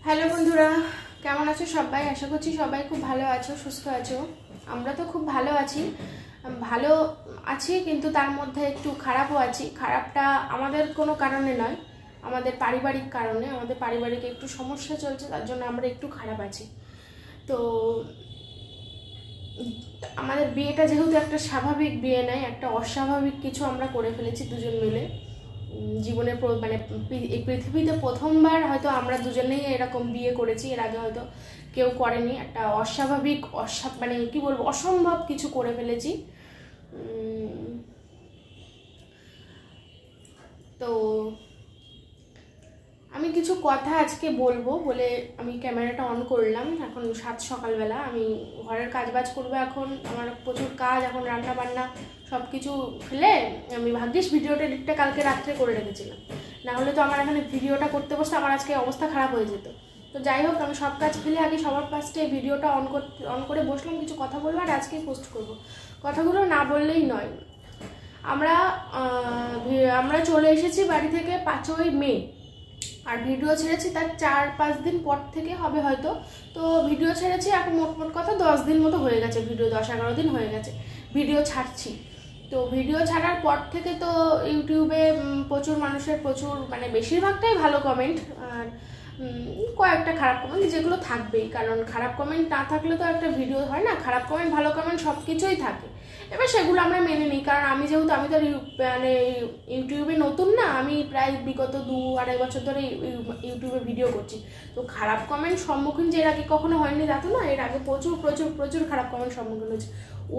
Hello বন্ধুরা, কেমন আছো সবাই? আশা করছি সবাই খুব ভালো আছো, সুস্থ আছো। আমরা তো খুব ভালো আছি, কিন্তু তার মধ্যে একটু খারাপও আছি। খারাপটা আমাদের কোনো কারণে নয়, আমাদের পারিবারিক কারণে। আমাদের পারিবারিক একটু সমস্যা চলছে, তার জন্য আমরা একটু খারাপ আছি। তো আমাদের বিয়েটা যেহেতু একটা স্বাভাবিক বিয়ে নয়, একটা অস্বাভাবিক কিছু আমরা করে ফেলেছি দুজন মিলে। জীবনের মানে এই পৃথিবীতে প্রথমবার হয়তো আমরা দুজনেই এরকম বিয়ে করেছি, এর আগে হয়তো কেউ করেনি। একটা অস্বাভাবিক মানে কি বলবো, অসম্ভব কিছু করে ফেলেছি। তো আমি কিছু কথা আজকে বলবো বলে আমি ক্যামেরাটা অন করলাম। এখন সকালবেলা আমি ঘরের কাজবাজ করবো। এখন আমার প্রচুর কাজ, এখন রান্না বান্না সব কিছু ফেলে আমি ভাগ্যিস ভিডিওটা এডিটটা কালকে রাত্রে করে রেখেছিলাম, না হলে তো আমার এখানে ভিডিওটা করতে বসতে আমার আজকে অবস্থা খারাপ হয়ে যেত। তো যাই হোক, আমি সব কাজ ফেলে আগে সবার ফার্স্টে ভিডিওটা অন করে বসলাম, কিছু কথা বলবো আর আজকেই পোস্ট করবো। কথাগুলো না বললেই নয়। আমরা চলে এসেছি বাড়ি থেকে 5ই মে, আর ভিডিও ছেড়েছি তার 4-5 দিন পর থেকে হবে হয়তো। তো ভিডিও ছেড়েছি এখন মোট কথা 10 দিন মতো হয়ে গেছে, ভিডিও 10-11 দিন হয়ে গেছে ভিডিও ছাড়ছি। তো ভিডিও ছাড়ার পর থেকে তো ইউটিউবে প্রচুর মানুষের মানে বেশিরভাগটাই ভালো কমেন্ট, আর কয়েকটা খারাপ কমেন্ট যেগুলো থাকবেই, কারণ খারাপ কমেন্ট না থাকলে তো একটা ভিডিও হয় না। খারাপ কমেন্ট ভালো কমেন্ট সব কিছুই থাকে, এবার সেগুলো আমরা মেনে নিই। কারণ আমি তো মানে ইউটিউবে নতুন না, আমি প্রায় বিগত 2-2.5 বছর ধরে ইউটিউবে ভিডিও করছি। তো খারাপ কমেন্ট সম্মুখীন যে এর আগে কখনো হয়নি তা তো না, এর আগে প্রচুর প্রচুর প্রচুর খারাপ কমেন্ট সম্মুখীন হয়েছে।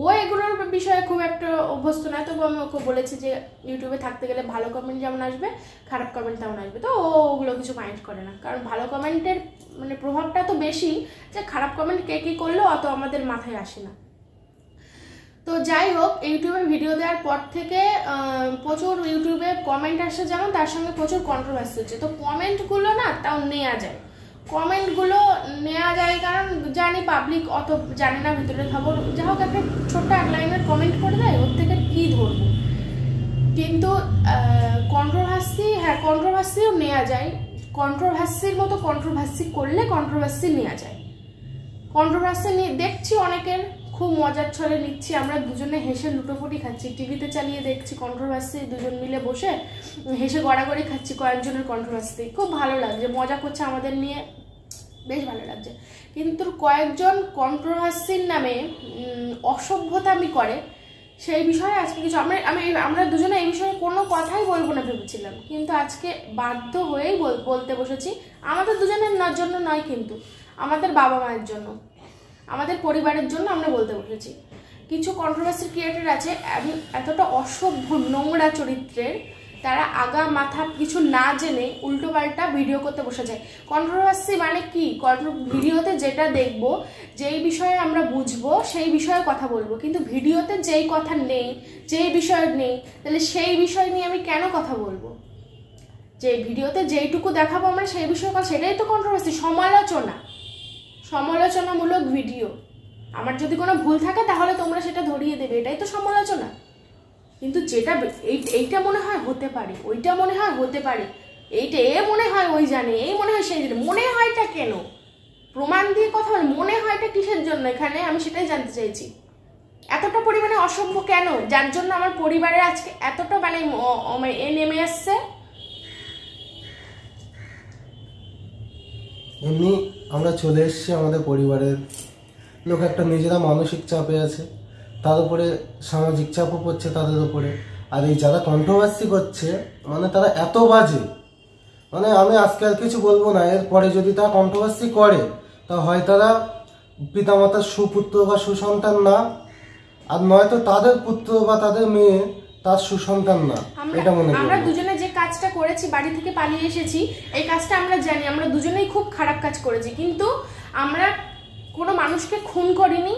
ও এগুলোর বিষয়ে খুব একটা অভ্যস্ত নয়, তবু আমি ওকে বলেছি যে ইউটিউবে থাকতে গেলে ভালো কমেন্ট যেমন আসবে খারাপ কমেন্ট তেমন আসবে। তো ও ওগুলো কিছু মাইন্ড করে না, কারণ ভালো কমেন্টের মানে প্রভাবটা তো বেশি, যে খারাপ কমেন্ট কে কী করলেও অত আমাদের মাথায় আসে না। তো যাই হোক, ইউটিউবে ভিডিও দেওয়ার পর থেকে প্রচুর ইউটিউবে কমেন্ট আসে, যেমন তার সঙ্গে প্রচুর কন্ট্রোভার্সি হচ্ছে। তো কমেন্টগুলো না তাও নেওয়া যায়, কারণ জানি পাবলিক অত জানে না ভিতরে খবর। যা হোক, একটা ছোট্ট 1 লাইনের কমেন্ট করে দেয়, ওর থেকে কী ধরবো। কিন্তু কন্ট্রোভার্সিও নেওয়া যায়। কন্ট্রোভার্সির মতো কন্ট্রোভার্সি করলে কন্ট্রোভার্সি নেওয়া যায়। কন্ট্রোভার্সি নিয়ে দেখছি অনেকের খুব মজার ছলে নিচ্ছি, আমরা দুজনে হেসে লুটোপুটি খাচ্ছি, টিভিতে চালিয়ে দেখছি কন্ট্রোভার্সি, দুজন মিলে বসে হেসে গড়াগড়ি খাচ্ছি কয়েকজনের কন্ট্রোভার্সি। খুব ভালো লাগছে, মজা করছে আমাদের নিয়ে, বেশ ভালো লাগছে। কিন্তু কয়েকজন কন্ট্রোভার্সির নামে অসভ্যতামি করে, সেই বিষয়ে আজকে কিছু আমরা দুজনে এই বিষয়ে কোনো কথাই বলবো না ভেবেছিলাম, কিন্তু আজকে বাধ্য হয়েই বলতে বসেছি। আমাদের দুজনের জন্য নয়, কিন্তু আমাদের বাবা মায়ের জন্য, আমাদের পরিবারের জন্য আমরা বলতে বসেছি। কিছু কন্ট্রোভার্সি ক্রিয়েটর আছে এতটা অসভ্য নোংরা চরিত্রের, তারা আগা মাথা কিছু না জেনে উল্টোপাল্টা ভিডিও করতে বসে যায়। কন্ট্রোভার্সি মানে কি? ভিডিওতে যেটা দেখবো, যেই বিষয়ে আমরা বুঝবো সেই বিষয়ে কথা বলবো, কিন্তু ভিডিওতে যেই কথা নেই, যেই বিষয় নেই, তাহলে সেই বিষয় নিয়ে আমি কেন কথা বলবো? যে ভিডিওতে যেইটুকু দেখাবো আমরা সেই বিষয়ে কথা, সেটাই তো কন্ট্রোভার্সি। সমালোচনামূলক ভিডিও, আমার যদি কোনো ভুল থাকে তাহলে তোমরা সেটা ধরিয়ে দেবে, এটাই তো সমালোচনা। কিন্তু যেটা এইটা মনে হয় হতে পারে, ওইটা মনে হয় হতে পারে, এইটা মনে হয় ওই জানে, এই মনে হয় সেই জানে, মনে হয়টা কেন? প্রমাণ দিয়ে কথা বলে, মনে হয়টা কিসের জন্য এখানে? আমি সেটাই জানতে চাইছি। এতটা পরিমাণে অসভ্য কেন, যার জন্য আমার পরিবারের আজকে এতটা মানে নেমে আসছে। এমনি আমরা চলে এসেছি, আমাদের পরিবারের লোক একটা নিজেরা মানসিক চাপে আছে, তার উপরে সামাজিক চাপও পড়ছে তাদের উপরে। আর এই যারা কন্ট্রোভার্সি করছে মানে তারা এত বাজে, মানে আমি আজকে আর কিছু বলবো না। এরপরে যদি তারা কন্ট্রোভার্সি করে তা হয় তারা পিতামাতার সুপুত্র বা সুসন্তান না, আর নয়তো তাদের পুত্র বা তাদের মেয়ে তার সুসন্তান না, এটা মনে করি। আমরা দুজনে যে কাজটা করেছি, বাড়ি থেকে পালিয়ে এসেছি, এই কাজটা আমরা জানি, আমরা দুজনেই খুব খারাপ কাজ করেছি, কিন্তু আমরা কোনো মানুষকে খুন করিনি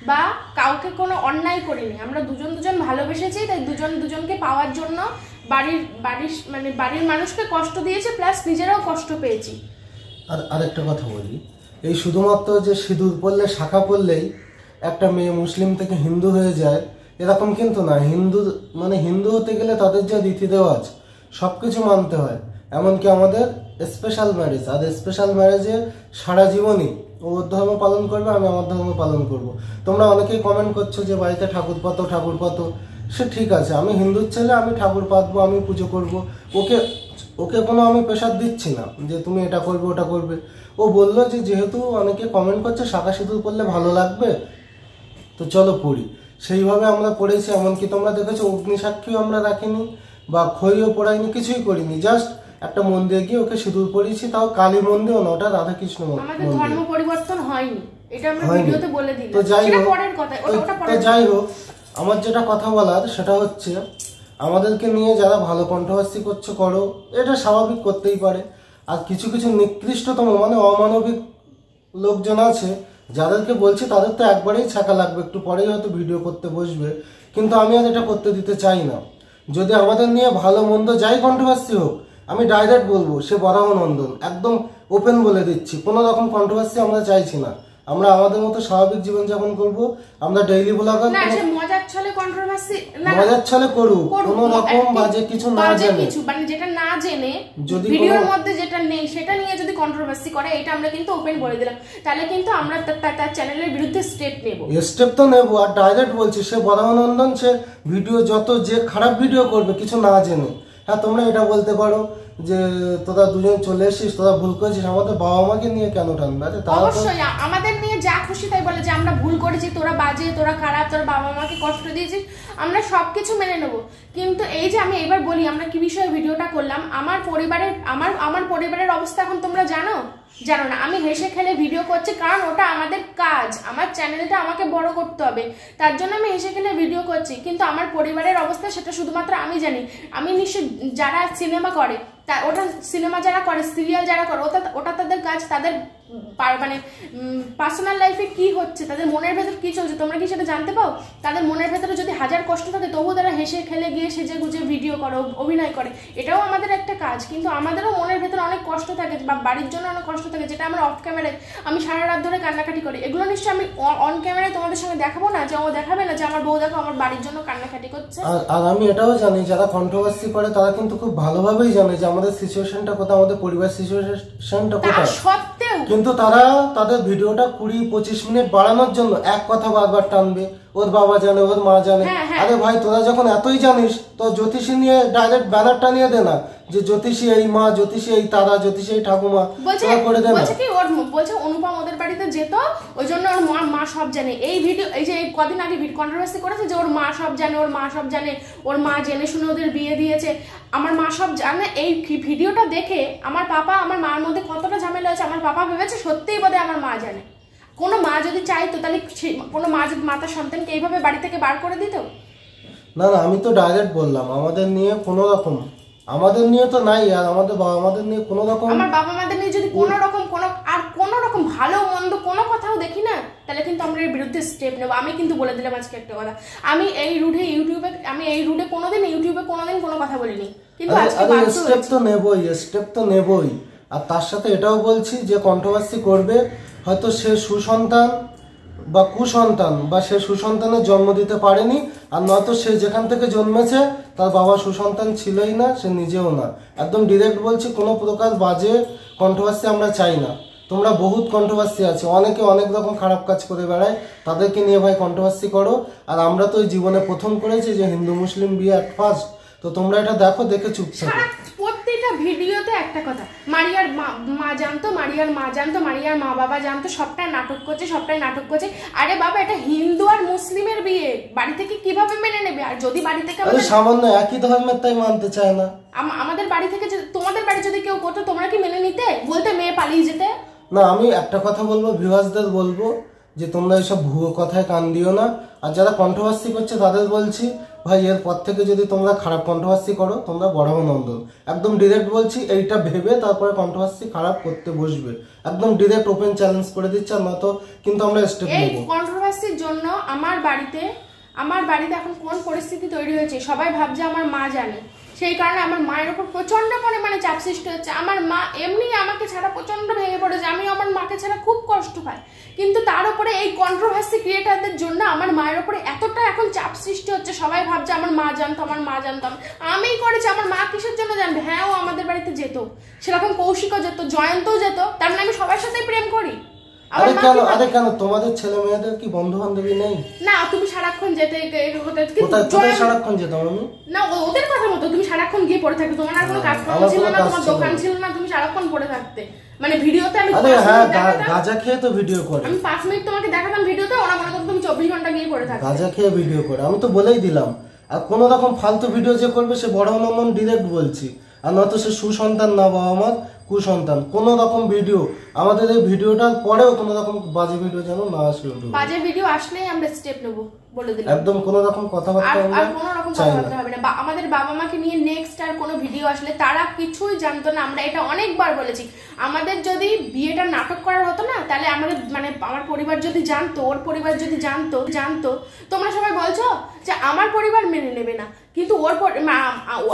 বা কাউকে কোনো অন্যায় করিনি। আমরা দুজন ভালোবেসেছি, তাই দুজনকে পাওয়ার জন্য বাড়ির মানুষকে কষ্ট দিয়েছে, প্লাস নিজেরাও কষ্ট পেয়েছি। আর আরেকটা কথা বলি, এই শুধুমাত্র যে সিঁদুর পরলে, শাখা পরলেই একটা মেয়ে মুসলিম থেকে হিন্দু হয়ে যায় এরকম কিন্তু না। হিন্দু হতে গেলে তাদের যে রীতি রেওয়াজ সবকিছু মানতে হয়। এমনকি আমাদের স্পেশাল ম্যারেজ, আর স্পেশাল ম্যারেজে সারা জীবনই ও ওর ধর্ম পালন করবে, আমি আমার ধর্ম পালন করব। তোমরা অনেকেই কমেন্ট করছো যে বাড়িতে ঠাকুর পাতো, সে ঠিক আছে, আমি হিন্দুর ছেলে, আমি ঠাকুর পাতবো, আমি পুজো করব। ওকে ওকে কোনো আমি প্রেশার দিচ্ছি না যে তুমি এটা করবে ওটা করবে। ও বললো যে যেহেতু অনেকে কমেন্ট করছে শাঁখা সিঁদুর পরলে ভালো লাগবে, তো চলো পড়ি। সেইভাবে আমরা পড়েছি। এমনকি তোমরা দেখেছো অগ্নিসাক্ষীও আমরা রাখিনি বা খইও পড়াইনি, কিছুই করিনি। জাস্ট একটা মন্দিরে গিয়ে ওকে সিঁদুর পরিয়েছি, তাও কালী মন্দির না, ওটা রাধাকৃষ্ণ আমাদের ধর্ম পরিবর্তন হয়নি, এটা আমরা হয়নি। ভিডিওতে বলে দিলাম। তো যাই সেটা হোক, পরের কথা, ওটা তো পরের যাই হোক, আমার যেটা কথা বলার সেটা হচ্ছে আমাদেরকে নিয়ে যারা ভালো কন্ট্রোভার্সি করছো করো, এটা স্বাভাবিক, করতেই পারে। আর কিছু কিছু নিকৃষ্টতম মানে অমানবিক লোকজন আছে যাদেরকে বলছি, তাদের তো একবারেই ছাকা লাগবে, একটু পরেই হয়তো ভিডিও করতে বসবে, কিন্তু আমি আর এটা করতে দিতে চাই না। যদি আমাদের নিয়ে ভালো মন্দ যাই কন্ট্রোভার্সি হোক, আমি ডাইরেক্ট বলবো সে বরাহনন্দন, একদম ওপেন বলে দিচ্ছি, কোনো রকম কন্ট্রোভার্সি আমরা চাইছি না। আমরা আমাদের মতো স্বাভাবিক জীবনযাপন করব। আমরা ডেইলি ব্লগার, না সে মজার ছলে কন্ট্রোভার্সি না, মজার ছলে করুক, কোনো রকম বাজে কিছু না জেনে, কিছু মানে যেটা না জেনে যদি ভিডিওর মধ্যে যেটা নেই সেটা নিয়ে যদি কন্ট্রোভার্সি করে, এটা আমরা কিন্তু ওপেন বলে দিলাম, তাহলে কিন্তু আমরা তার চ্যানেলের বিরুদ্ধে স্টেপ নেব। স্টেপ তো নেব, আর ডাইরেক্ট বলছি সে বরাহনন্দন, সে ভিডিও যত যে খারাপ ভিডিও করবে কিছু না জেনে। হ্যাঁ, তোমরা এটা বলতে পারো যে তোরা দুজন চলে এসেছিস, তোরা ভুল করেছিস, আমাদের বাবা মাকে নিয়ে কেন টানবে? অবশ্যই আমাদের নিয়ে যা খুশি তাই বলে যে আমরা ভুল করেছি, তোরা বাজে, তোরা খারাপ, তোর বাবা মাকে কষ্ট দিয়েছিস, আমরা সবকিছু মেনে নেব। কিন্তু এই যে আমি এবার বলি আমরা কি বিষয়ে ভিডিওটা করলাম, আমার পরিবারের অবস্থা এখন তোমরা জানো না। আমি হেসে খেলে ভিডিও করছি কারণ ওটা আমাদের কাজ, আমার চ্যানেলটা আমাকে বড় করতে হবে, তার জন্য আমি হেসে খেলে ভিডিও করছি। কিন্তু আমার পরিবারের অবস্থা সেটা শুধুমাত্র আমি জানি। আমি নিশ্চয় যারা সিনেমা করে, ওটা সিনেমা যারা করে, সিরিয়াল যারা করে, ওটা তাদের কাজ, তাদের মানে পার্সোনাল লাইফে কি হচ্ছে, তাদের মনের ভেতর কি চলছে, তোমরা কি সেটা জানতে পাও? তাদের মনের ভেতরে যদি হাজার কষ্ট থাকে তবুও তারা হেসে খেলে গিয়ে সেজে গুজে ভিডিও করে, অভিনয় করে, এটাও আমাদের একটা কাজ। কিন্তু আমাদেরও মনের ভেতরে অনেক কষ্ট থাকে বা বাড়ির জন্য অনেক কষ্ট থাকে, যেটা আমরা অফ ক্যামেরায়, আমি সারা রাত ধরে কান্নাকাটি করি, এগুলো নিশ্চয়ই আমি অন ক্যামেরায় তোমাদের সঙ্গে দেখাবো না, যে ও দেখাবে না যে আমার বউ দেখো আমার বাড়ির জন্য কান্নাকাটি করছে। আর আমি এটাও জানি যারা কন্ট্রোভার্সি করে তারা কিন্তু খুব ভালোভাবেই জানে যে আমাদের সিচুয়েশনটা কোথায়, আমাদের পরিবার সিচুয়েশনটা কোথায়, সত্ত্বেও কিন্তু তারা তাদের ভিডিওটা 20-25 মিনিট বাড়ানোর জন্য এক কথা বারবার টানবে, ওর বাবা জানে, ওর মা জানে। আরে ভাই, তোরা যখন এতই জানিস তো জ্যোতিষী নিয়ে ডাইরেক্ট ব্যানার টানিয়ে দে না, যে জ্যোতিষী এই মা, জ্যোতিষী এই তারা, জ্যোতিষী এই ঠাকুমা, করে দে না। বলছে কি ওর বলছে অনুপম ওদের বাড়িতে যেত, ওই জন্য ওর মা সব জানে। এই ভিডিও, এই যে কদিন আগে কন্ট্রোভার্সি করেছে যে ওর মা সব জানে, ওর মা সব জানে, ওর মা জেনে শুনে ওদের বিয়ে দিয়েছে, আমার মা সব জানে। এই ভিডিওটা দেখে আমার পাপা, আমার মার মধ্যে কতটা ঝামেলা হয়েছে, আমার পাপা ভেবেছে সত্যিই বোধহয় আমার মা জানে। কোনো মা যদি চাইতো তাহলে কোনো মা যদি মাতার সন্তানকে এইভাবে বাড়ি থেকে বার করে দিত? না, আমি তো ডাইরেক্ট বললাম আমাদের নিয়ে কোনো রকম, আমাদের নিয়ে তো নাই, আর আমাদের নিয়ে কোনো রকম, আমার বাবা মাদের নিয়ে যদি কোনো রকম ভালো মন্দ কোনো কথাও দেখি না, তাহলে কিন্তু আমরা এর বিরুদ্ধে স্টেপ নেব। আমি কিন্তু বলে দিলাম আজকে একটা কথা, আমি এই রুটে কোনোদিন কোনো কথা বলিনি, কিন্তু আজকে স্টেপ তো নেবই। আর তার সাথে এটাও বলছি যে কন্ট্রোভার্সি করবে, হয়তো সে সুসন্তান বা কুসন্তান, বা সে সুসন্তানের জন্ম দিতে পারেনি, আর নয়তো সে যেখান থেকে জন্মেছে তার বাবা সুসন্তান ছিলই না, সে নিজেও না। একদম ডিরেক্ট বলছি, কোনো প্রকার বাজে কন্ট্রোভার্সি আমরা চাই না। তোমরা বহুত কন্ট্রোভার্সি আছে, অনেকে অনেক রকম খারাপ কাজ করে বেড়ায়, তাদেরকে নিয়ে ভাই কন্ট্রোভার্সি করো। আর আমরা তো ওই জীবনে প্রথম করেছি যে হিন্দু মুসলিম বিয়ে অ্যাট ফার্স্ট, তো তোমরা এটা দেখো, দেখে চুপ থাকো। প্রত্যেকটা ভিডিওতে একটা কথা, মারিয়ার মা জানতো, মারিয়ার মা জানতো, মারিয়ার মা বাবা জানতো, সবটাই নাটক করছে। আরে বাবা, এটা হিন্দু আর মুসলিমের বিয়ে, বাড়ি থেকে কিভাবে মেনে নেবে? আর যদি বাড়ি থেকে সামান্য একই ধর্মের, তাই মানতে চায় না। আমাদের বাড়ি থেকে তোমাদের বাড়ি যদি কেউ করতো, তোমরা কি মেনে নিতে? বলতে মেয়ে পালিয়ে যেতে? না, আমি একটা কথা বলবো, ভিউয়ার্সদের বলবো যে তোমরা এসব ভুয়ো কথায় কান দিও না। আর যারা কন্ট্রোভার্সি করছে তাদের বলছি, ভাই এরপর থেকে যদি তোমরা খারাপ কন্ট্রোভার্সি করো, তোমরা বরাহনন্দন। একদম ডিরেক্ট বলছি, এইটা ভেবে তারপরে কন্ট্রোভার্সি খারাপ করতে বসবে, একদম ডিরেক্ট ওপেন চ্যালেঞ্জ করে দিচ্ছে। আর নয়তো কিন্তু আমরা স্টেপ নেব। এই কন্ট্রোভার্সির জন্য আমার বাড়িতে এখন কোন পরিস্থিতি তৈরি হয়েছে, সবাই ভাবছে আমার মা জানে, সেই কারণে আমার মায়ের উপর প্রচন্ড পরিমাণে চাপ সৃষ্টি হচ্ছে। আমার মা এমনি আমাকে ছাড়া প্রচন্ড ভেঙে পড়েছে, আমি আমার মাকে মাকে ছাড়া খুব কষ্ট পায়। কিন্তু তার উপরে এই কন্ট্রোভার্সি ক্রিয়েটারদের জন্য আমার মায়ের উপরে এতটা এখন চাপ সৃষ্টি হচ্ছে। সবাই ভাবছে আমার মা জানতো, আমার মা জানতো, আমিই করেছি, আমার মা কিসের জন্য জানবে? হ্যাঁ, ও আমাদের বাড়িতে যেত, সেরকম কৌশিকও যেত, জয়ন্তও যেত, তার মানে আমি সবার সাথেই প্রেম করি। আরে কেন তোমাদের ছেলে মেয়েদের কি বন্ধু বান্ধবী নেই? না, তুমি সারাক্ষণ যেতে সারাক্ষণ যেতাম আমি না, ওদের কথা মতো তুমি সারাক্ষণ গিয়ে পড়ে থাকতে, তোমার আর কোনো কাজকর্ম ছিল না, তোমার দোকান ছিল না, তুমি সারাক্ষণ পড়ে থাকতে। মানে ভিডিওতে আমি গাঁজা খেয়ে তো ভিডিও করে, আমি 5 মিনিট তোমাকে দেখাতাম ভিডিওতে, ওরা মনে করতো তুমি 24 ঘন্টা গিয়ে পড়ে থাকতে। গাঁজা খেয়ে ভিডিও করে, আমি তো বলেই দিলাম। আর কোন রকম ফালতু ভিডিও যে করবে সে বড় নন্দন ডিরেক্ট বলছি, আর নয়তো সে সুসন্তান না বাবা আমার কুসন্তান। কোন রকম ভিডিও আমাদের এই ভিডিওটার পরেও কোন রকম বাজে ভিডিও যেন না আসে। বাজে ভিডিও আসলেই আমরা স্টেপ নেব, বলে দিলাম। একদম কোন রকম কথাবার্তা আর কোন রকম কথাবার্তা হবে না। আমাদের বাবা মাকে নিয়ে নেক্সট আর কোনো ভিডিও আসলে তারা কিছুই জানতো না, আমরা এটা অনেকবার বলেছি। আমাদের যদি বিয়েটা নাটক করার হতো না, তাহলে আমাদের মানে আমার পরিবার যদি জানতো, ওর পরিবার যদি জানতো, তোমরা সবাই বলছো যে আমার পরিবার মেনে নেবে না, কিন্তু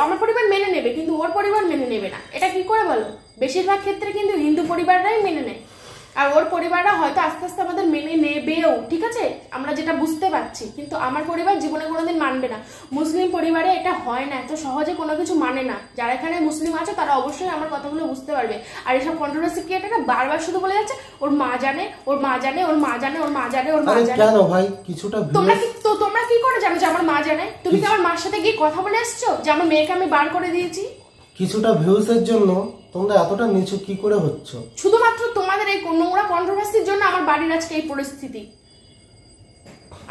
আমার পরিবার মেনে নেবে, কিন্তু ওর পরিবার মেনে নেবে না। এটা কি করে বলো? বেশিরভাগ ক্ষেত্রে কিন্তু হিন্দু পরিবাররাই মেনে নেয়, আর ওর পরিবাররা হয়তো আস্তে আস্তে আমাদের মেনে নেবেও, ঠিক আছে, আমরা যেটা বুঝতে পারছি। কিন্তু আমার পরিবার জীবনে কোনোদিন মানবে না। মুসলিম পরিবারে এটা হয় না, এত সহজে কোনো কিছু মানে না। যারা এখানে মুসলিম আছে তারা অবশ্যই আমার কথাগুলো বুঝতে পারবে। আর এসব কন্ট্রোভার্সি ক্রিয়েটাররা বারবার শুধু বলে যাচ্ছে ওর মা জানে, ওর মা জানে, ওর মা জানে, ওর মা জানে, ওর মা জানে। কেন ভাই কিছুটা তোমরা কি করে জানো যে আমার মা জানে? তুমি কি আমার মার সাথে গিয়ে কথা বলে এসছো যে আমার মেয়েকে আমি বার করে দিয়েছি? কিছুটা ভিউজের জন্য তোমরা এতটা নিচু কি করে হচ্ছ? শুধুমাত্র তোমাদের এই নোংরা কন্ট্রোভার্সির জন্য আমার বাড়ির আজকে এই পরিস্থিতি।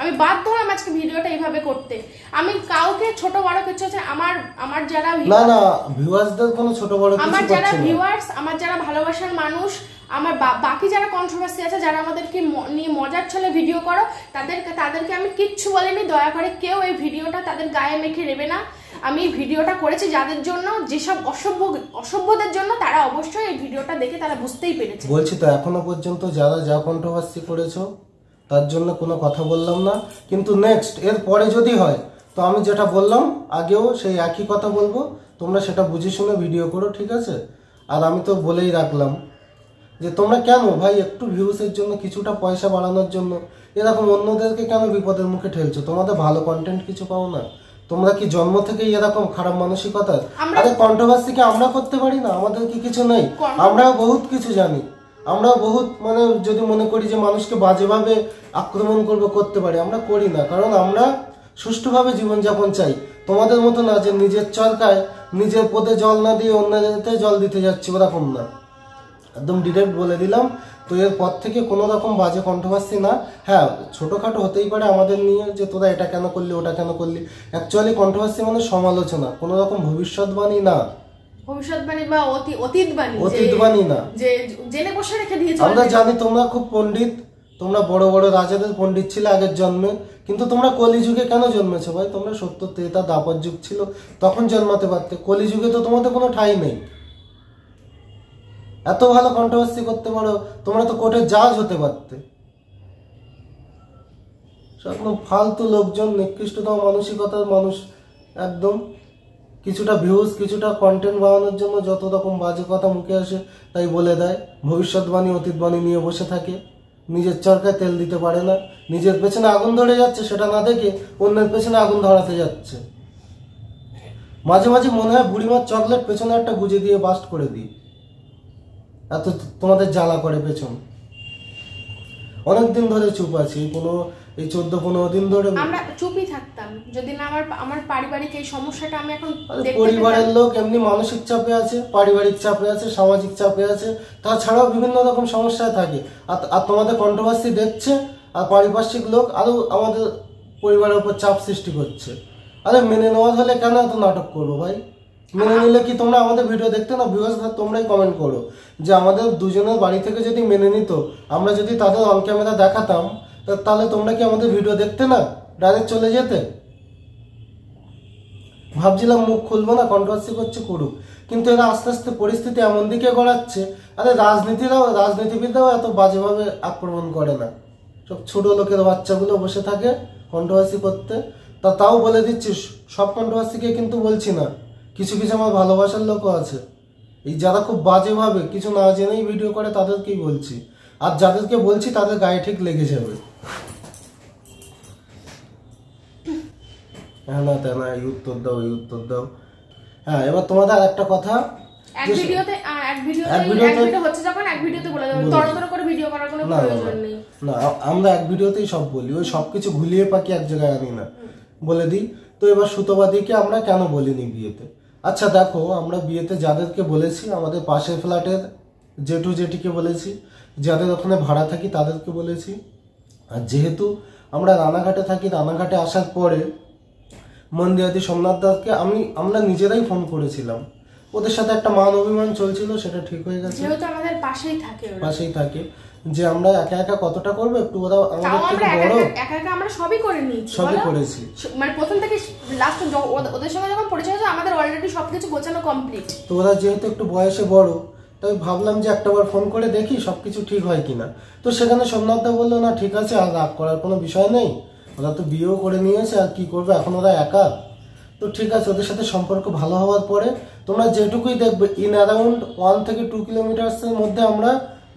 আমি বাধ্য হলাম আজকে ভিডিওটা এইভাবে করতে। আমি কাউকে ছোট বড় কিছু আছে, আমার যারা না ভিউয়ার্সদের কোনো ছোট বড় কিছু আমার যারা ভিউয়ার্স, আমার যারা ভালোবাসার মানুষ, আমার বাকি যারা কন্ট্রোভার্সি আছে, যারা আমাদেরকে নিয়ে মজার ছলে ভিডিও করো, তাদেরকে আমি কিচ্ছু বলিনি। দয়া করে কেউ এই ভিডিওটা তাদের গায়ে মেখে নেবে না। আমি ভিডিওটা করেছি যাদের জন্য, যেসব অসভ্যদের জন্য, তারা অবশ্যই এই ভিডিওটা দেখে তারা বুঝতেই পেরেছে। বলছি তো এখনো পর্যন্ত যারা যা কন্ট্রোভার্সি করেছো তার জন্য কোনো কথা বললাম না, কিন্তু নেক্সট এর পরে যদি হয় তো আমি যেটা বললাম আগেও সেই একই কথা বলবো। তোমরা সেটা বুঝে শুনে ভিডিও করো, ঠিক আছে? আর আমি তো বলেই রাখলাম যে তোমরা কেন ভাই একটু ভিউসের জন্য, কিছুটা পয়সা বাড়ানোর জন্য এরকম অন্যদেরকে কেন বিপদের মুখে ঠেলছো? তোমাদের ভালো কন্টেন্ট কিছু পাও না? তোমরা কি জন্ম থেকেই এরকম খারাপ মানসিকতা? আরে কন্ট্রোভার্সি কি আমরা করতে পারি না? আমাদের কি কিছু নেই? আমরাও বহুত কিছু জানি, আমরাও বহুত মানে যদি মনে করি যে মানুষকে বাজেভাবে আক্রমণ করতে পারি, আমরা করি না। কারণ আমরা সুষ্ঠুভাবে জীবনযাপন চাই, তোমাদের মতো না যে নিজের চরকায় নিজের পদে জল না দিয়ে অন্যদের জল দিতে যাচ্ছি, ওরকম না। একদম ডিরেক্ট বলে দিলাম। তো এর পর থেকে কোনো রকম বাজে কন্ট্রোভার্সি না। হ্যাঁ, ছোটোখাটো হতেই পারে আমাদের নিয়ে যে তোরা এটা কেন করলি, ওটা কেন করলি। অ্যাকচুয়ালি কন্ট্রোভার্সি মানে সমালোচনা, কোনো রকম ভবিষ্যৎবাণী না। ভবিষ্যৎবাণী বা অতীতবাণী না, যে জেনে বসে রেখে দিয়েছে। আমরা জানি তোমরা খুব পণ্ডিত, তোমরা বড় বড় রাজাদের পণ্ডিত ছিলে আগের জন্মে, কিন্তু তোমরা কলিযুগে কেন জন্মেছো ভাই? তোমরা 70 ত্রেতা দ্বাপর যুগ ছিল, তখন জন্মাতে পারতে। কলিযুগে তো তোমাদের কোনো ঠাঁই নেই। এত ভালো কন্ট্রোভার্সি করতে পারো, তোমরা তো কোর্টের জাজ হতে পারতে। একদম ফালতু লোকজন, নিকৃষ্টতম মানসিকতার মানুষ, একদম কিছুটা ভিউজ, কিছুটা কন্টেন্ট বানানোর জন্য যত রকম বাজে কথা মুখে আসে তাই বলে দেয়। ভবিষ্যৎবাণী অতীতবাণী নিয়ে বসে থাকে, নিজের চরকায় তেল দিতে পারে না। নিজের পেছনে আগুন ধরে যাচ্ছে সেটা না দেখে অন্যের পেছনে আগুন ধরাতে যাচ্ছে। মাঝে মাঝে মনে হয় বুড়িমার চকলেট পেছনে একটা গুজে দিয়ে বাস্ট করে দিই, এত তোমাদের জ্বালা করে পেছন। অনেকদিন ধরে চুপ আছি, এই 14-15 দিন ধরে আমরা চুপই থাকতাম যদি না আমার পারিবারিক এই সমস্যাটা আমি এখন পরিবারের লোক এমনি মানসিক চাপে আছে, পারিবারিক চাপে আছে, সামাজিক চাপে আছে, তাছাড়াও বিভিন্ন রকম সমস্যায় থাকে। আর তোমাদের কন্ট্রোভার্সি দেখছে, আর পারিপার্শ্বিক লোক আরো আমাদের পরিবারের উপর চাপ সৃষ্টি করছে। আরে মেনে নেওয়া হলে কেন এত নাটক করবো ভাই? মেনে নিলে কি তোমরা আমাদের ভিডিও দেখতে না? ভিউয়ার্স তোমরাই কমেন্ট করো যে আমাদের দুজনের বাড়ি থেকে যদি মেনে নিত, আমরা যদি তাদের অন ক্যামেরা দেখাতাম, তাহলে তোমরা কি আমাদের ভিডিও দেখতে না? ডাইরেক্ট চলে যেতে? ভাবছিলাম মুখ খুলবো না, কন্ট্রোভার্সি করছে করুক, কিন্তু এরা আস্তে আস্তে পরিস্থিতি এমন দিকে গড়াচ্ছে। আরে রাজনীতিবিদরাও এত বাজেভাবে আক্রমণ করে না, সব ছোট লোকের বাচ্চাগুলো বসে থাকে কন্ট্রোভার্সি করতে। তাও বলে দিচ্ছি, সব কন্ট্রোভার্সিকে কিন্তু বলছি না, কিছু কিছু আমার ভালোবাসার লোকও আছে, এই যারা খুব বাজেভাবে কিছু না জেনেই ভিডিও করে তাদেরকেই বলছি। আর যাদেরকে বলছি তাদের গায়ে ঠিক লেগে যাবে। হ্যাঁ না তা না, এই উত্তর দাও, এই উত্তর দাও। হ্যাঁ, এবার তোমাদের আর একটা কথা, এক ভিডিওতে হচ্ছে যখন এক ভিডিওতে বলে দেব, তড়তড় করে ভিডিও করার কোনো প্রয়োজন নেই। না, আমরা এক ভিডিওতেই সব বলি, ওই সবকিছু ঘুলিয়ে পাকি এক জায়গায় আনি না, বলে দিই। তো এবার সুতোবাদীকে আমরা কেন বলিনি বিয়েতে? আচ্ছা দেখো, আমরা বিয়েতে যাদেরকে বলেছি, আমাদের পাশের ফ্ল্যাটের জেঠু জেঠিকে বলেছি, যাদের ওখানে ভাড়া থাকি তাদেরকে বলেছি। আর যেহেতু আমরা রানাঘাটে থাকি, রানাঘাটে আসার পরে মন্দিরাদি সোমনাথ দাসকে আমরা নিজেরাই ফোন করেছিলাম। ওদের সাথে একটা মান অভিমান চলছিল, সেটা ঠিক হয়ে গেছে, যেহেতু আমাদের পাশেই থাকে যে আমরা একা একা কতটা করবো, একটু ওরা আমাদের থেকে বড়, একা একা আমরা সবই করে নিয়েছি, সবই করেছি। মানে প্রথম থেকে লাস্ট ওদের সঙ্গে যখন পরিচয় হয়েছে আমাদের অলরেডি সবকিছু গোছানো কমপ্লিট। তো ওরা যেহেতু একটু বয়সে বড়, তাই ভাবলাম যে একটাবার ফোন করে দেখি সবকিছু ঠিক হয় কিনা। তো সেখানে সোমনাথ দা বললো, না ঠিক আছে, আর রাগ করার কোনো বিষয় নেই, ওরা তো বিয়েও করে নিয়েছে, আর কি করবে, এখন ওরা একা। তো ঠিক আছে, ওদের সাথে সম্পর্ক ভালো হওয়ার পরে তোমরা যেটুকুই দেখবে, ইন অ্যারাউন্ড 1 থেকে 2 কিলোমিটার্সের মধ্যে আমরা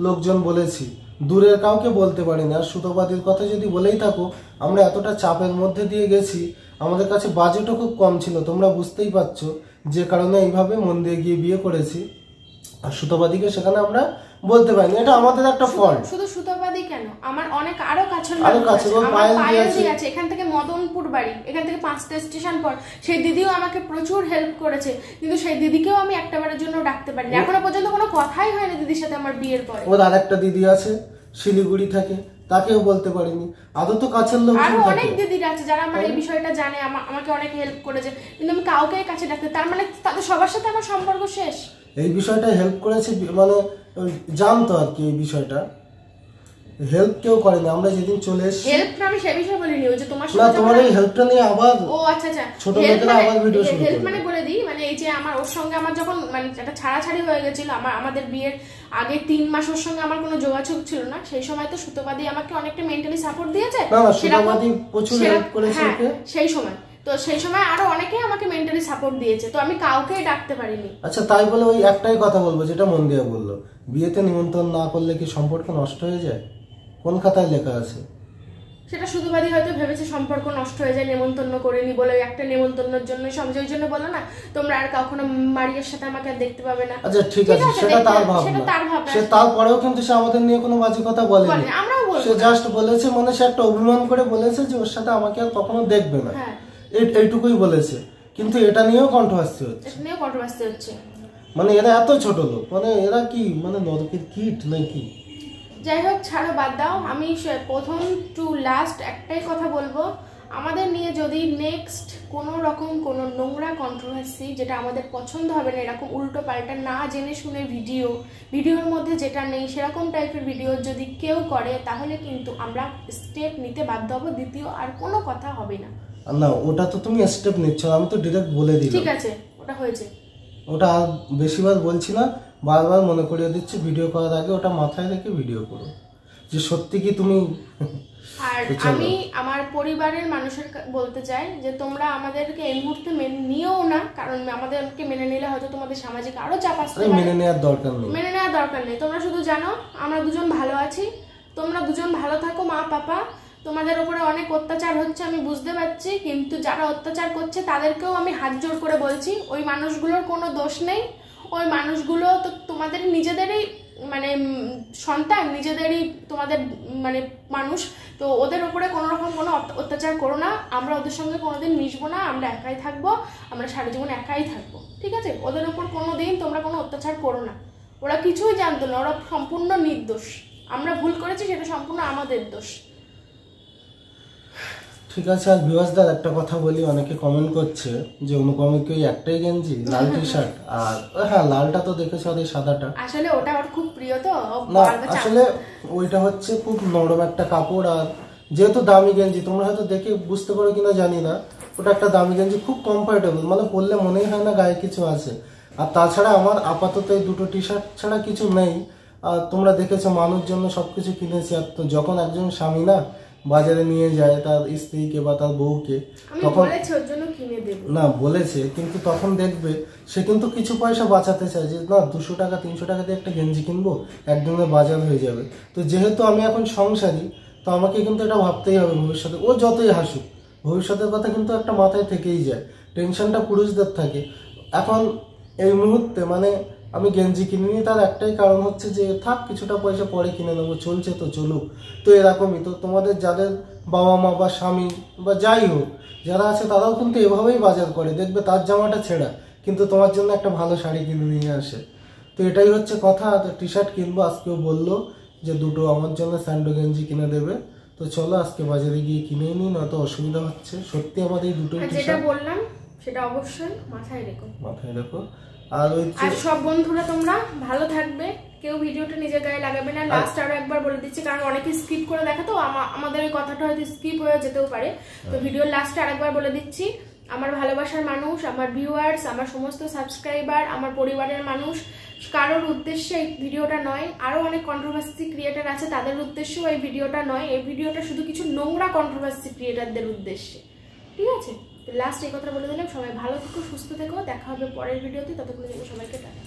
লোকজন বলেছি, দূরের কাউকে বলতে পারিনি। আর সুতোবাদীর কথা যদি বলেই থাকো, আমরা এতটা চাপের মধ্যে দিয়ে গেছি, আমাদের কাছে বাজেটও খুব কম ছিল, তোমরা বুঝতেই পারছো, যে কারণে এইভাবে মন দিয়ে গিয়ে বিয়ে করেছি। আর সুতোবাদীকে সেখানে আমরা বলতে পারিনি, এটা আমাদের একটা ফল্ট। শুধু সুতোবাদী কেন, আমার অনেক আরো কাছের আছে, এখান থেকে মদনপুর বাড়ি, এখান থেকে 5টা স্টেশন পর, সেই দিদিও আমাকে প্রচুর হেল্প করেছে, কিন্তু সেই দিদিকেও আমি একটাবারের জন্য ডাকতে পারিনি, এখনো পর্যন্ত কোনো কথাই হয়নি দিদির সাথে আমার বিয়ের পরে। ওর আরেকটা দিদি আছে শিলিগুড়ি থাকে, তাকেও বলতে পারিনি, আদৌ তো কাছের লোক আর অনেক দিদিরা আছে যারা আমার এই বিষয়টা জানে, আমাকে অনেক হেল্প করেছে, কিন্তু আমি কাউকে কাছে ডাকতে, তার মানে তাদের সবার সাথে আমার সম্পর্ক শেষ। এই বিষয়টা হেল্প করেছে, মানে জানতো আর কি, এই বিষয়টা হেল্প কেউ করেনি। আমরা যেদিন চলে এসেছি, হেল্প আমি সেই বিষয় বলিনি, ওই যে তোমার না, তোমার এই হেল্পটা নিয়ে আবার ও আচ্ছা ছোট লোকেরা আবার ভিডিও শুরু করে। হেল্প মানে বলে দিই, মানে এই যে ওর সঙ্গে আমার যখন মানে একটা ছাড়াছাড়ি হয়ে গেছিল, আমাদের বিয়ের আগে 3 মাস ওর সঙ্গে আমার কোনো যোগাযোগ ছিল না, সেই সময় তো সুতোবাদী আমাকে অনেকটা মেন্টালি সাপোর্ট দিয়েছে। না সুতোবাদী প্রচুর হেল্প করেছে ওকে সেই সময়, তো সেই সময় আরো অনেকেই আমাকে মেন্টালি সাপোর্ট দিয়েছে, তো আমি কাউকেই ডাকতে পারিনি। আচ্ছা, তাই বলে ওই একটাই কথা বলবো, যেটা মন দিয়ে বললো, বিয়েতে নিমন্ত্রণ না করলে কি সম্পর্ক নষ্ট হয়ে যায়? কোন খাতায় লেখা আছে? সেটা সুতোবাদী হয়তো ভেবেছে সম্পর্ক নষ্ট হয়ে যায় নেমন্তন্ন করেনি বলে, একটা নেমন্তন্নের জন্য ওই জন্য বলো না তোমরা আর কখনো মারিয়ার সাথে আমাকে দেখতে পাবে না। আচ্ছা ঠিক আছে, সেটা তার ভাবনা, সে তারপরেও কিন্তু সে আমাদের নিয়ে কোনো বাজে কথা বলেনি, সে জাস্ট বলেছে, মানে সে একটা অভিমান করে বলেছে যে ওর সাথে আমাকে আর কখনো দেখবে না, এইটুকুই বলেছে। কিন্তু এটা নিয়েও কন্ট্রোভার্সি হচ্ছে, মানে এরা এত ছোট লোক, মানে এরা কি মানে নরকের কীট নাকি? যাই হোক, ছাড়ো, বাদ দাও। আমি প্রথম টু লাস্ট একটাই কথা বলবো, আমাদের নিয়ে যদি নেক্সট কোনো রকম কোনো নোংরা কন্ট্রোভার্সি, যেটা আমাদের পছন্দ হবে না, এরকম উল্টো পাল্টা না জেনে শুনে ভিডিওর মধ্যে যেটা নেই সেরকম টাইপের ভিডিও যদি কেউ করে, তাহলে কিন্তু আমরা স্টেপ নিতে বাধ্য হবো, দ্বিতীয় আর কোনো কথা হবে না। না, ওটা তো তুমি স্টেপ নিচ্ছ, আমি তো ডিরেক্ট বলে দিলাম। ঠিক আছে, ওটা হয়েছে, ওটা আর বেশিবার বলছি না, বারবার মনে করিয়ে দিচ্ছি, ভিডিও করার আগে ওটা মাথায় রেখে ভিডিও করো, যে সত্যি কি তুমি। আর আমি আমার পরিবারের মানুষের বলতে চাই যে তোমরা আমাদেরকে এই মুহূর্তে মেনে নিও না, কারণ আমাদেরকে মেনে নিলে হয়তো তোমাদের সামাজিক আরো চাপ আসতে পারে। মেনে নেওয়ার দরকার নেই, তোমরা শুধু জানো আমরা দুজন ভালো আছি, তোমরা দুজন ভালো থাকো। মা পাপা, তোমাদের উপরে অনেক অত্যাচার হচ্ছে আমি বুঝতে পারছি, কিন্তু যারা অত্যাচার করছে তাদেরকেও আমি হাত জোর করে বলছি, ওই মানুষগুলোর কোনো দোষ নেই, ওই মানুষগুলো তো তোমাদের নিজেদেরই মানে সন্তান, নিজেদেরই তোমাদের মানে মানুষ, তো ওদের উপরে কোনো রকম কোনো অত্যাচার করো না। আমরা ওদের সঙ্গে কোনোদিন মিশবো না, আমরা একাই থাকবো, আমরা সারা জীবন একাই থাকবো, ঠিক আছে? ওদের উপর কোনোদিন তোমরা কোনো অত্যাচার করো না, ওরা কিছুই জানতো না, ওরা সম্পূর্ণ নির্দোষ, আমরা ভুল করেছি সেটা সম্পূর্ণ আমাদের দোষ। ঠিক আছে। আর ভিউয়ার্সদের একটা কথা বলি, অনেকে কমেন্ট করছে যে অনুপমের কি একটাই গেঞ্জি, লাল টি শার্ট, আর হ্যাঁ লালটা তো দেখেছো, আর এই সাদাটা আসলে ওটা ওর খুব প্রিয়, তো না আসলে ওইটা হচ্ছে খুব নরম একটা কাপড়, আর যেহেতু দামি গেঞ্জি, তোমরা হয়তো দেখে বুঝতে পারো কিনা জানি না, ওটা একটা দামি গেঞ্জি, খুব কমফোর্টেবল, মানে পরলে মনেই হয় না গায়ে কিছু আছে। আর তাছাড়া আমার আপাতত এই দুটো টি শার্ট ছাড়া কিছু নেই, আর তোমরা দেখেছো মানুষ জন্য সবকিছু কিনেছি, আর তো যখন একজন স্বামী না বাজারে নিয়ে যায় তার স্ত্রীকে বা তার বউকে, তখন বলেছে ওর জন্য কিনে দেব না বলেছে, কিন্তু তখন দেখবে সে কিন্তু কিছু পয়সা বাঁচাতে চায় যে না 200 টাকা 300 টাকা দিয়ে একটা গেঞ্জি কিনবো, একদিনে বাজার হয়ে যাবে। তো যেহেতু আমি এখন সংসারী, তো আমাকে কিন্তু এটা ভাবতেই হবে ভবিষ্যতে। ও যতই হাসুক, ভবিষ্যতের কথা কিন্তু একটা মাথায় থেকেই যায়, টেনশনটা পুরুষদের থাকে। এখন এই মুহূর্তে মানে আমি গেঞ্জি কিনিনি, তার একটাই কারণ হচ্ছে যে থাক কিছুটা পয়সা পরে কিনে নেবো, চলছে তো চলুক। তো এরকমই তো তোমাদের যাদের বাবা মা বা স্বামী বা যাই হোক যারা আছে তারাও কিন্তু এভাবেই বাজার করে, দেখবে তার জামাটা ছেঁড়া কিন্তু তোমার জন্য একটা ভালো শাড়ি কিনে নিয়ে আসে। তো এটাই হচ্ছে কথা। তো টি শার্ট কিনবো, আজকেও বললো যে দুটো আমার জন্য স্যান্ডো গেঞ্জি কিনে দেবে। তো চলো আজকে বাজারে গিয়ে কিনে নিই, নয়তো অসুবিধা হচ্ছে। সত্যি আমাদের এই দুটোই টি শার্ট বললাম সেটা অবশ্যই মাথায় রেখো। আর সব বন্ধুরা তোমরা ভালো থাকবে, কেউ ভিডিওটা নিজের গায়ে লাগাবে না। লাস্ট আরো একবার বলে দিচ্ছি, কারণ অনেকে স্কিপ করে দেখে, তো আমাদের ওই কথাটা হয়তো স্কিপ হয়ে যেতেও পারে। তো ভিডিওর লাস্টে আরেকবার বলে দিচ্ছি, আমার ভালোবাসার মানুষ, আমার ভিউয়ার্স, আমার সমস্ত সাবস্ক্রাইবার, আমার পরিবারের মানুষ, কারোর উদ্দেশ্যে এই ভিডিওটা নয়। আরো অনেক কন্ট্রোভার্সি ক্রিয়েটার আছে, তাদের উদ্দেশ্যেও এই ভিডিওটা নয়। এই ভিডিওটা শুধু কিছু নোংরা কন্ট্রোভার্সি ক্রিয়েটারদের উদ্দেশ্যে, ঠিক আছে? লাস্ট এই কথা বলে দিলাম। সবাই ভালো থেকো, সুস্থ থেকো, দেখা হবে পরের ভিডিওতে। ততক্ষণ সবাইকে টাটা।